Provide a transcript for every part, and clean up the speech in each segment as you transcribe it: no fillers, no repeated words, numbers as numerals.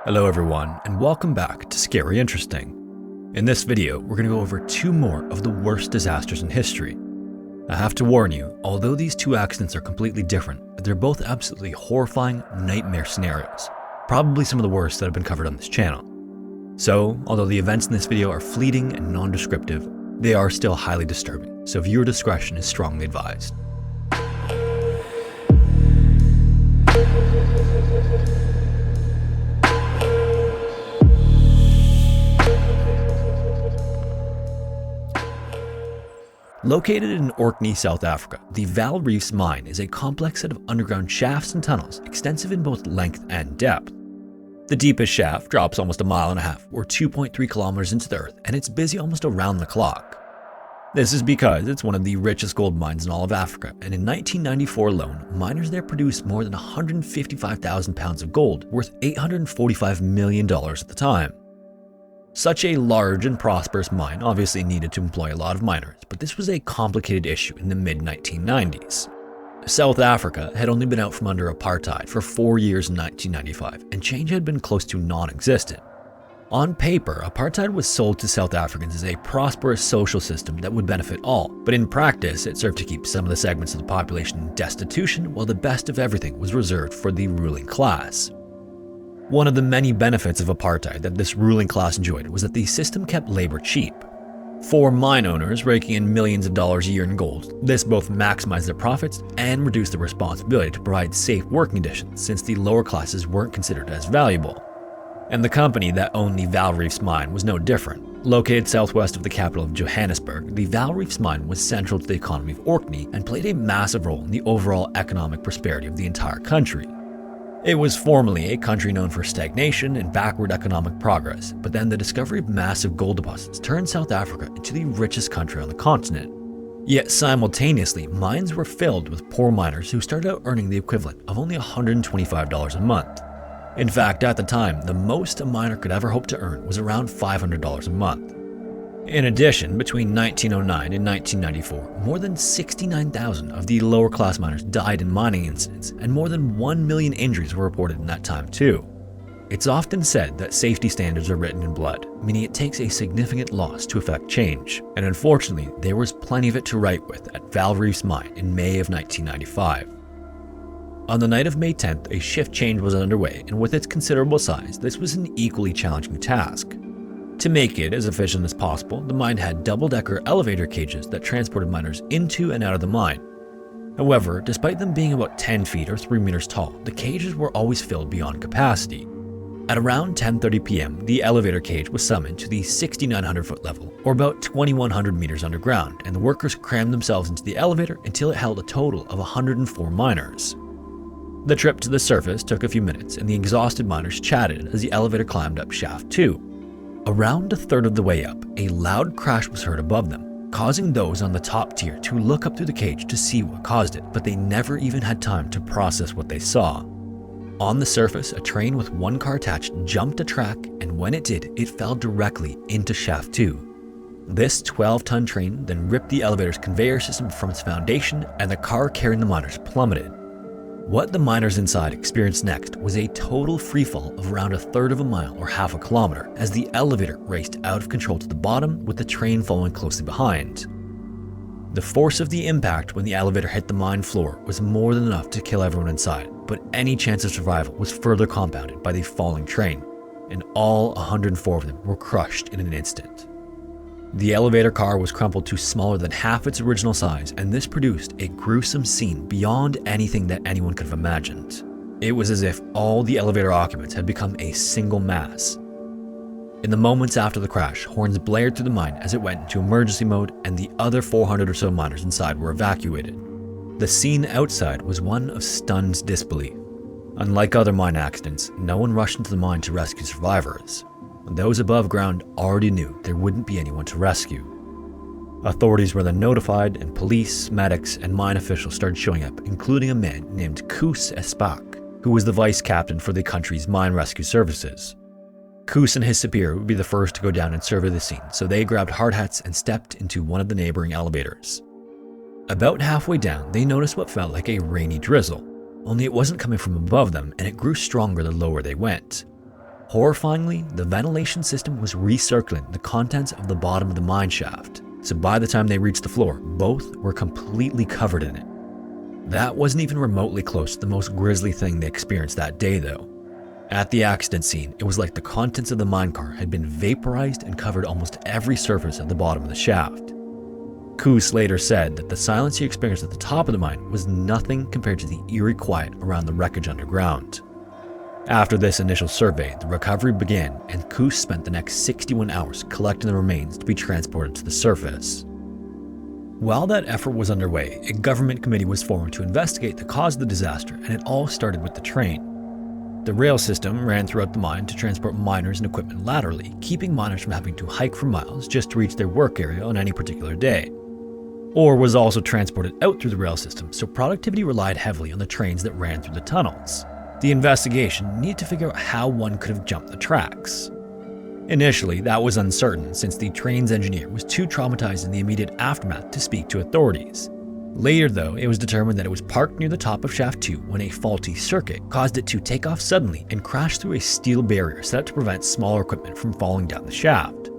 Hello everyone, and welcome back to Scary Interesting. In this video, we're going to go over two more of the worst disasters in history. I have to warn you, although these two accidents are completely different, they're both absolutely horrifying nightmare scenarios, probably some of the worst that have been covered on this channel. So, although the events in this video are fleeting and non-descriptive, they are still highly disturbing, so viewer discretion is strongly advised. Located in Orkney, South Africa, the Val Reefs mine is a complex set of underground shafts and tunnels, extensive in both length and depth. The deepest shaft drops almost a mile and a half, or 2.3 kilometers into the earth, and it's busy almost around the clock. This is because it's one of the richest gold mines in all of Africa, and in 1994 alone, miners there produced more than 155,000 pounds of gold, worth $845 million at the time. Such a large and prosperous mine obviously needed to employ a lot of miners, but this was a complicated issue in the mid-1990s. South Africa had only been out from under apartheid for 4 years in 1995, and change had been close to non-existent. On paper, apartheid was sold to South Africans as a prosperous social system that would benefit all, but in practice it served to keep some of the segments of the population in destitution, while the best of everything was reserved for the ruling class. One of the many benefits of apartheid that this ruling class enjoyed was that the system kept labor cheap. For mine owners raking in millions of dollars a year in gold, this both maximized their profits and reduced the responsibility to provide safe working conditions, since the lower classes weren't considered as valuable. And the company that owned the Val Reefs mine was no different. Located southwest of the capital of Johannesburg, the Val Reefs mine was central to the economy of Orkney and played a massive role in the overall economic prosperity of the entire country. It was formerly a country known for stagnation and backward economic progress, but then the discovery of massive gold deposits turned South Africa into the richest country on the continent. Yet simultaneously, mines were filled with poor miners who started out earning the equivalent of only $125 a month. In fact, at the time, the most a miner could ever hope to earn was around $500 a month. In addition, between 1909 and 1994, more than 69,000 of the lower-class miners died in mining incidents, and more than 1 million injuries were reported in that time too. It's often said that safety standards are written in blood, meaning it takes a significant loss to effect change, and unfortunately, there was plenty of it to write with at Val Reefs mine in May of 1995. On the night of May 10th, a shift change was underway, and with its considerable size, this was an equally challenging task. To make it as efficient as possible, the mine had double-decker elevator cages that transported miners into and out of the mine. However, despite them being about 10 feet or 3 meters tall, the cages were always filled beyond capacity. At around 10:30 p.m., the elevator cage was summoned to the 6,900-foot level, or about 2,100 meters underground, and the workers crammed themselves into the elevator until it held a total of 104 miners. The trip to the surface took a few minutes, and the exhausted miners chatted as the elevator climbed up shaft 2. Around a third of the way up, a loud crash was heard above them, causing those on the top tier to look up through the cage to see what caused it, but they never even had time to process what they saw. On the surface, a train with one car attached jumped a track, and when it did, it fell directly into shaft 2. This 12-ton train then ripped the elevator's conveyor system from its foundation, and the car carrying the miners plummeted. What the miners inside experienced next was a total freefall of around a third of a mile or half a kilometer as the elevator raced out of control to the bottom, with the train following closely behind. The force of the impact when the elevator hit the mine floor was more than enough to kill everyone inside, but any chance of survival was further compounded by the falling train, and all 104 of them were crushed in an instant. The elevator car was crumpled to smaller than half its original size, and this produced a gruesome scene beyond anything that anyone could have imagined. It was as if all the elevator occupants had become a single mass. In the moments after the crash, horns blared through the mine as it went into emergency mode, and the other 400 or so miners inside were evacuated. The scene outside was one of stunned disbelief. Unlike other mine accidents, no one rushed into the mine to rescue survivors. Those above ground already knew there wouldn't be anyone to rescue. Authorities were then notified, and police, medics, and mine officials started showing up, including a man named Koos Espak, who was the vice captain for the country's mine rescue services. Koos and his superior would be the first to go down and survey the scene, so they grabbed hard hats and stepped into one of the neighboring elevators. About halfway down, they noticed what felt like a rainy drizzle, only it wasn't coming from above them, and it grew stronger the lower they went. Horrifyingly, the ventilation system was recirculating the contents of the bottom of the mine shaft, so by the time they reached the floor, both were completely covered in it. That wasn't even remotely close to the most grisly thing they experienced that day though. At the accident scene, it was like the contents of the minecar had been vaporized and covered almost every surface at the bottom of the shaft. Koos later said that the silence he experienced at the top of the mine was nothing compared to the eerie quiet around the wreckage underground. After this initial survey, the recovery began, and Koos spent the next 61 hours collecting the remains to be transported to the surface. While that effort was underway, a government committee was formed to investigate the cause of the disaster, and it all started with the train. The rail system ran throughout the mine to transport miners and equipment laterally, keeping miners from having to hike for miles just to reach their work area on any particular day. Ore was also transported out through the rail system, so productivity relied heavily on the trains that ran through the tunnels. The investigation needed to figure out how one could have jumped the tracks. Initially, that was uncertain since the train's engineer was too traumatized in the immediate aftermath to speak to authorities. Later though, it was determined that it was parked near the top of shaft 2 when a faulty circuit caused it to take off suddenly and crash through a steel barrier set up to prevent smaller equipment from falling down the shaft.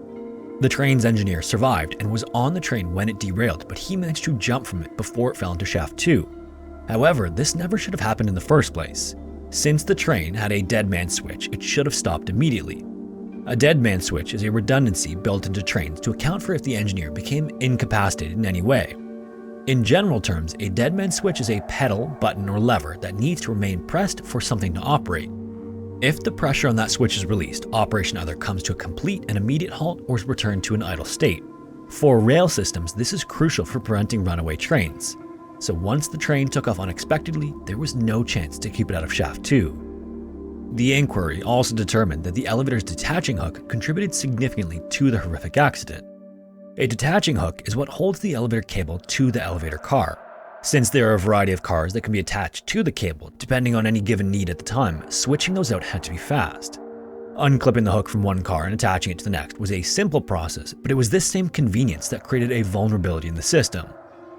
The train's engineer survived and was on the train when it derailed, but he managed to jump from it before it fell into shaft 2. However, this never should have happened in the first place. Since the train had a dead man switch, it should have stopped immediately. A dead man switch is a redundancy built into trains to account for if the engineer became incapacitated in any way. In general terms, a dead man switch is a pedal, button, or lever that needs to remain pressed for something to operate. If the pressure on that switch is released, operation either comes to a complete and immediate halt or is returned to an idle state. For rail systems, this is crucial for preventing runaway trains. So once the train took off unexpectedly, there was no chance to keep it out of shaft 2. The inquiry also determined that the elevator's detaching hook contributed significantly to the horrific accident. A detaching hook is what holds the elevator cable to the elevator car. Since there are a variety of cars that can be attached to the cable, depending on any given need at the time, switching those out had to be fast. Unclipping the hook from one car and attaching it to the next was a simple process, but it was this same convenience that created a vulnerability in the system.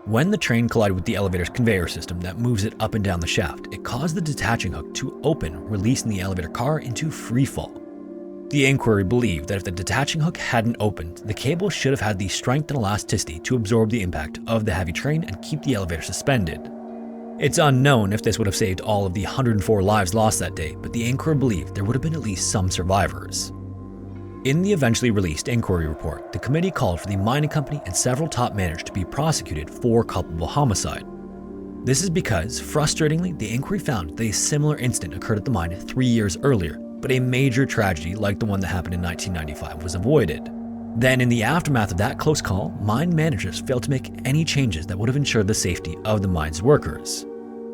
When the train collided with the elevator's conveyor system that moves it up and down the shaft, it caused the detaching hook to open, releasing the elevator car into free fall. The inquiry believed that if the detaching hook hadn't opened, the cable should have had the strength and elasticity to absorb the impact of the heavy train and keep the elevator suspended. It's unknown if this would have saved all of the 104 lives lost that day, but the inquiry believed there would have been at least some survivors. In the eventually released inquiry report, the committee called for the mining company and several top managers to be prosecuted for culpable homicide. This is because, frustratingly, the inquiry found that a similar incident occurred at the mine 3 years earlier, but a major tragedy like the one that happened in 1995 was avoided. Then, in the aftermath of that close call, mine managers failed to make any changes that would have ensured the safety of the mine's workers.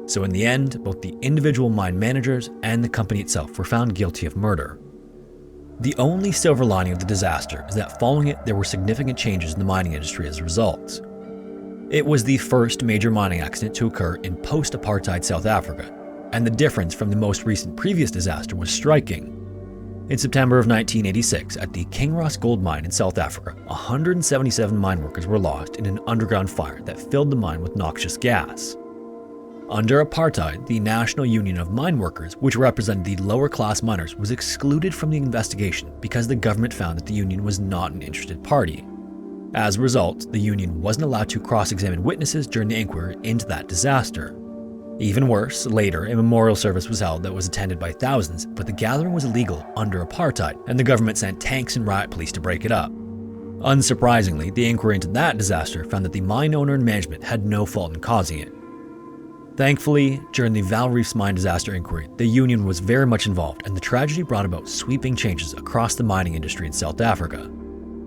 So in the end, both the individual mine managers and the company itself were found guilty of murder. The only silver lining of the disaster is that following it, there were significant changes in the mining industry as a result. It was the first major mining accident to occur in post-apartheid South Africa, and the difference from the most recent previous disaster was striking. In September of 1986, at the Kinross gold mine in South Africa, 177 mine workers were lost in an underground fire that filled the mine with noxious gas. Under apartheid, the National Union of Mine Workers, which represented the lower-class miners, was excluded from the investigation because the government found that the union was not an interested party. As a result, the union wasn't allowed to cross-examine witnesses during the inquiry into that disaster. Even worse, later, a memorial service was held that was attended by thousands, but the gathering was illegal under apartheid, and the government sent tanks and riot police to break it up. Unsurprisingly, the inquiry into that disaster found that the mine owner and management had no fault in causing it. Thankfully, during the Vaal Reefs mine disaster inquiry, the union was very much involved, and the tragedy brought about sweeping changes across the mining industry in South Africa.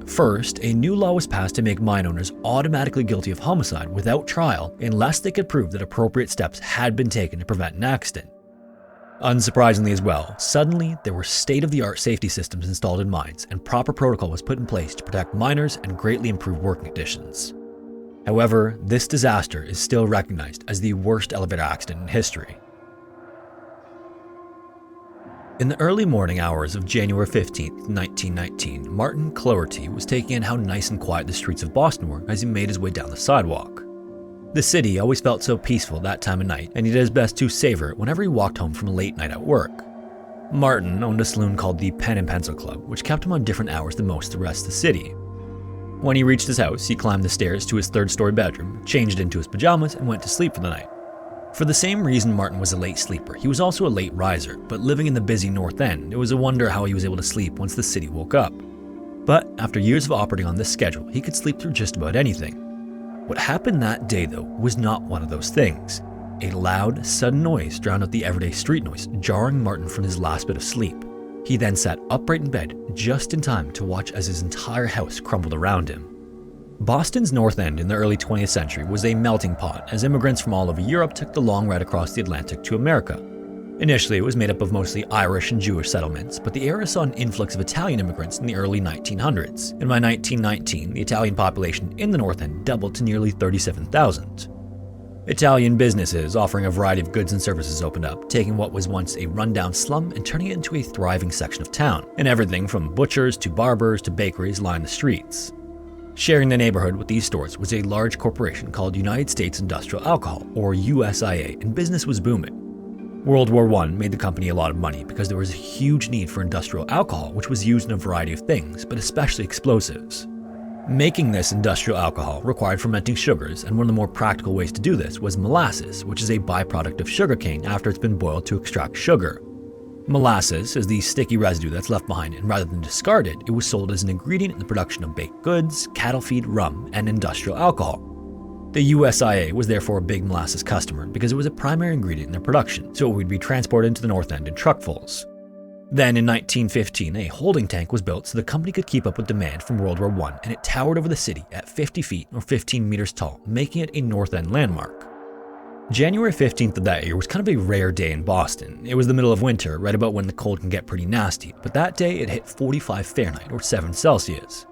First, a new law was passed to make mine owners automatically guilty of homicide without trial unless they could prove that appropriate steps had been taken to prevent an accident. Unsurprisingly as well, suddenly there were state-of-the-art safety systems installed in mines, and proper protocol was put in place to protect miners and greatly improve working conditions. However, this disaster is still recognized as the worst elevator accident in history. In the early morning hours of January 15, 1919, Martin Cloherty was taking in how nice and quiet the streets of Boston were as he made his way down the sidewalk. The city always felt so peaceful that time of night, and he did his best to savor it whenever he walked home from a late night at work. Martin owned a saloon called the Pen and Pencil Club, which kept him on different hours than most of the rest of the city. When he reached his house, he climbed the stairs to his third-story bedroom, changed into his pajamas, and went to sleep for the night. For the same reason Martin was a late sleeper, he was also a late riser, but living in the busy North End, it was a wonder how he was able to sleep once the city woke up. But after years of operating on this schedule, he could sleep through just about anything. What happened that day, though, was not one of those things. A loud, sudden noise drowned out the everyday street noise, jarring Martin from his last bit of sleep. He then sat upright in bed, just in time to watch as his entire house crumbled around him. Boston's North End in the early 20th century was a melting pot as immigrants from all over Europe took the long ride across the Atlantic to America. Initially, it was made up of mostly Irish and Jewish settlements, but the area saw an influx of Italian immigrants in the early 1900s, and by 1919, the Italian population in the North End doubled to nearly 37,000. Italian businesses offering a variety of goods and services opened up, taking what was once a rundown slum and turning it into a thriving section of town, and everything from butchers to barbers to bakeries lined the streets. Sharing the neighborhood with these stores was a large corporation called United States Industrial Alcohol, or USIA, and business was booming. World War I made the company a lot of money because there was a huge need for industrial alcohol, which was used in a variety of things, but especially explosives. Making this industrial alcohol required fermenting sugars, and one of the more practical ways to do this was molasses, which is a byproduct of sugarcane after it's been boiled to extract sugar. Molasses is the sticky residue that's left behind, and rather than discarded, it was sold as an ingredient in the production of baked goods, cattle feed, rum, and industrial alcohol. The USIA was therefore a big molasses customer because it was a primary ingredient in their production, so it would be transported into the North End in truckfuls. Then in 1915, a holding tank was built so the company could keep up with demand from World War I, and it towered over the city at 50 feet or 15 meters tall, making it a North End landmark. January 15th of that year was kind of a rare day in Boston. It was the middle of winter, right about when the cold can get pretty nasty, but that day it hit 45 Fahrenheit or 7 Celsius.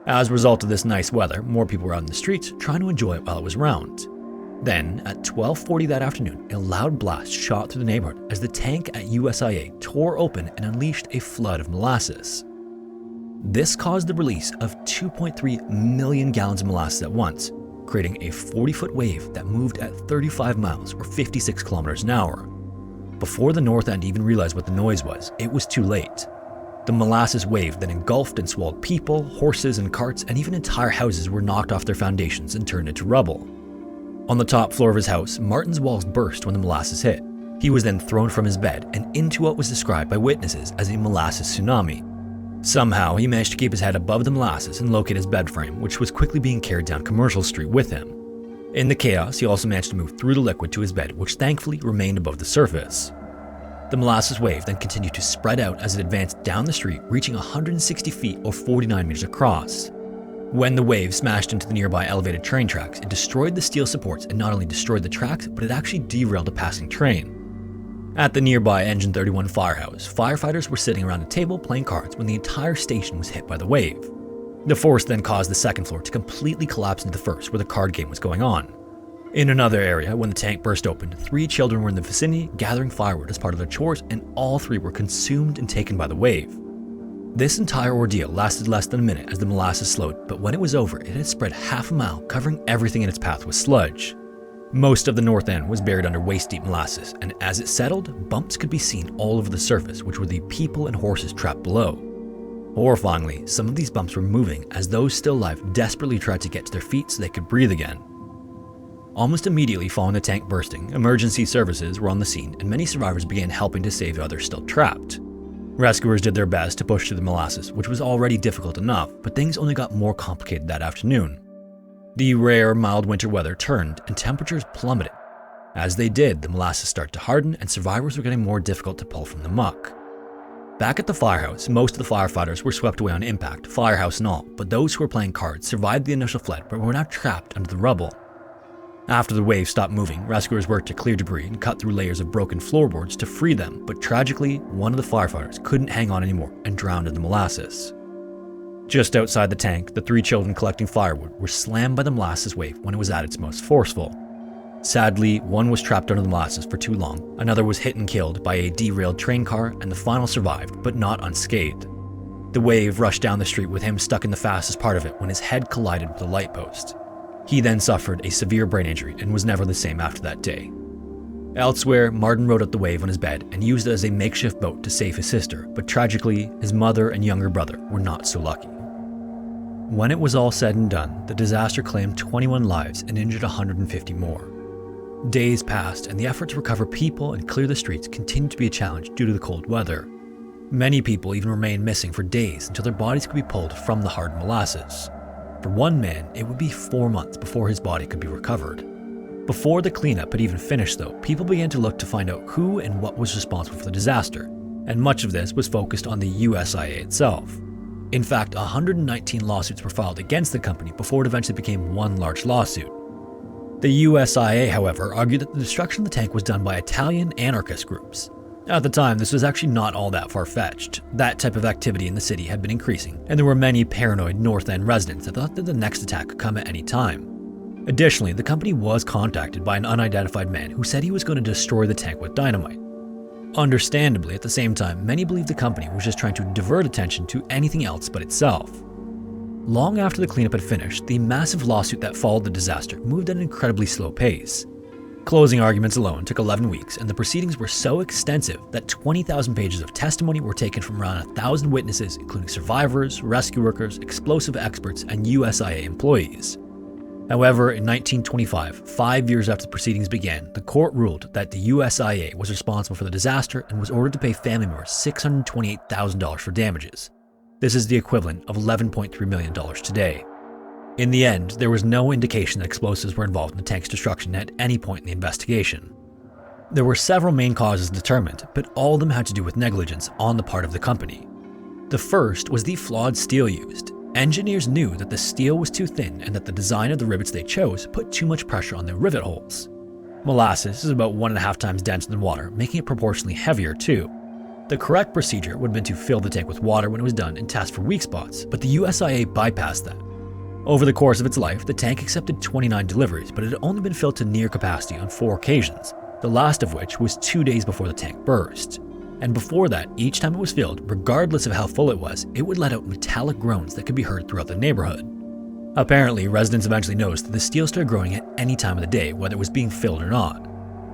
As a result of this nice weather, more people were out in the streets trying to enjoy it while it was around. Then, at 12:40 that afternoon, a loud blast shot through the neighborhood as the tank at USIA tore open and unleashed a flood of molasses. This caused the release of 2.3 million gallons of molasses at once, creating a 40-foot wave that moved at 35 miles or 56 kilometers an hour. Before the North End even realized what the noise was, it was too late. The molasses wave then engulfed and swallowed people, horses, and carts, and even entire houses were knocked off their foundations and turned into rubble. On the top floor of his house, Martin's walls burst when the molasses hit. He was then thrown from his bed and into what was described by witnesses as a molasses tsunami. Somehow, he managed to keep his head above the molasses and locate his bed frame, which was quickly being carried down Commercial Street with him. In the chaos, he also managed to move through the liquid to his bed, which thankfully remained above the surface. The molasses wave then continued to spread out as it advanced down the street, reaching 160 feet or 49 meters across. When the wave smashed into the nearby elevated train tracks, it destroyed the steel supports and not only destroyed the tracks, but it actually derailed a passing train. At the nearby Engine 31 firehouse, firefighters were sitting around a table playing cards when the entire station was hit by the wave. The force then caused the second floor to completely collapse into the first, where the card game was going on. In another area, when the tank burst open, 3 children were in the vicinity gathering firewood as part of their chores, and all 3 were consumed and taken by the wave. This entire ordeal lasted less than a minute as the molasses slowed, but when it was over, it had spread half a mile, covering everything in its path with sludge. Most of the North End was buried under waist-deep molasses, and as it settled, bumps could be seen all over the surface, which were the people and horses trapped below. Horrifyingly, some of these bumps were moving as those still alive desperately tried to get to their feet so they could breathe again. Almost immediately following the tank bursting, emergency services were on the scene, and many survivors began helping to save others still trapped. Rescuers did their best to push through the molasses, which was already difficult enough, but things only got more complicated that afternoon. The rare, mild winter weather turned and temperatures plummeted. As they did, the molasses started to harden and survivors were getting more difficult to pull from the muck. Back at the firehouse, most of the firefighters were swept away on impact, firehouse and all, but those who were playing cards survived the initial flood but were now trapped under the rubble. After the wave stopped moving, rescuers worked to clear debris and cut through layers of broken floorboards to free them, but tragically, one of the firefighters couldn't hang on anymore and drowned in the molasses. Just outside the tank, the 3 children collecting firewood were slammed by the molasses wave when it was at its most forceful. Sadly, one was trapped under the molasses for too long, another was hit and killed by a derailed train car, and the final survived, but not unscathed. The wave rushed down the street with him stuck in the fastest part of it when his head collided with a light post. He then suffered a severe brain injury and was never the same after that day. Elsewhere, Martin rode out the wave on his bed and used it as a makeshift boat to save his sister, but tragically, his mother and younger brother were not so lucky. When it was all said and done, the disaster claimed 21 lives and injured 150 more. Days passed, and the effort to recover people and clear the streets continued to be a challenge due to the cold weather. Many people even remained missing for days until their bodies could be pulled from the hard molasses. For one man, it would be 4 months before his body could be recovered. Before the cleanup had even finished though, people began to look to find out who and what was responsible for the disaster, and much of this was focused on the USIA itself. In fact, 119 lawsuits were filed against the company before it eventually became one large lawsuit. The USIA, however, argued that the destruction of the tank was done by Italian anarchist groups. At the time, this was actually not all that far-fetched. That type of activity in the city had been increasing, and there were many paranoid North End residents that thought that the next attack could come at any time. Additionally, the company was contacted by an unidentified man who said he was going to destroy the tank with dynamite. Understandably, at the same time, many believed the company was just trying to divert attention to anything else but itself. Long after the cleanup had finished, the massive lawsuit that followed the disaster moved at an incredibly slow pace. Closing arguments alone took 11 weeks, and the proceedings were so extensive that 20,000 pages of testimony were taken from around 1,000 witnesses, including survivors, rescue workers, explosive experts, and USIA employees. However, in 1925, 5 years after the proceedings began, the court ruled that the USIA was responsible for the disaster and was ordered to pay family members $628,000 for damages. This is the equivalent of $11.3 million today. In the end, there was no indication that explosives were involved in the tank's destruction at any point in the investigation. There were several main causes determined, but all of them had to do with negligence on the part of the company. The first was the flawed steel used. Engineers knew that the steel was too thin and that the design of the rivets they chose put too much pressure on the rivet holes. Molasses is about 1.5 times denser than water, making it proportionally heavier too. The correct procedure would have been to fill the tank with water when it was done and test for weak spots, but the USIA bypassed that. Over the course of its life, the tank accepted 29 deliveries, but it had only been filled to near capacity on 4 occasions, the last of which was 2 days before the tank burst. And before that, each time it was filled, regardless of how full it was, it would let out metallic groans that could be heard throughout the neighborhood. Apparently, residents eventually noticed that the steel started growing at any time of the day, whether it was being filled or not.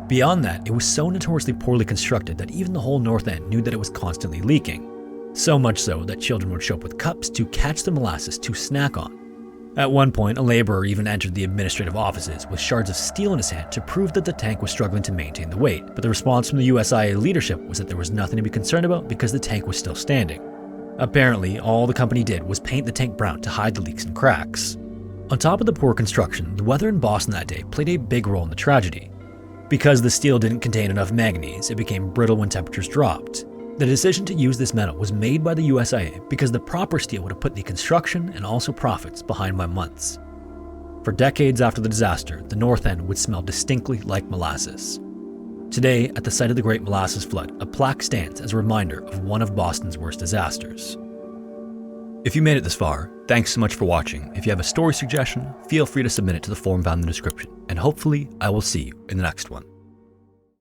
Beyond that, it was so notoriously poorly constructed that even the whole North End knew that it was constantly leaking. So much so that children would show up with cups to catch the molasses to snack on. At one point, a laborer even entered the administrative offices with shards of steel in his hand to prove that the tank was struggling to maintain the weight, but the response from the USIA leadership was that there was nothing to be concerned about because the tank was still standing. Apparently, all the company did was paint the tank brown to hide the leaks and cracks. On top of the poor construction, the weather in Boston that day played a big role in the tragedy. Because the steel didn't contain enough manganese, it became brittle when temperatures dropped. The decision to use this metal was made by the USIA because the proper steel would have put the construction and also profits behind by months. For decades after the disaster, the North End would smell distinctly like molasses. Today, at the site of the Great Molasses Flood, a plaque stands as a reminder of one of Boston's worst disasters. If you made it this far, thanks so much for watching. If you have a story suggestion, feel free to submit it to the form found in the description, and hopefully I will see you in the next one.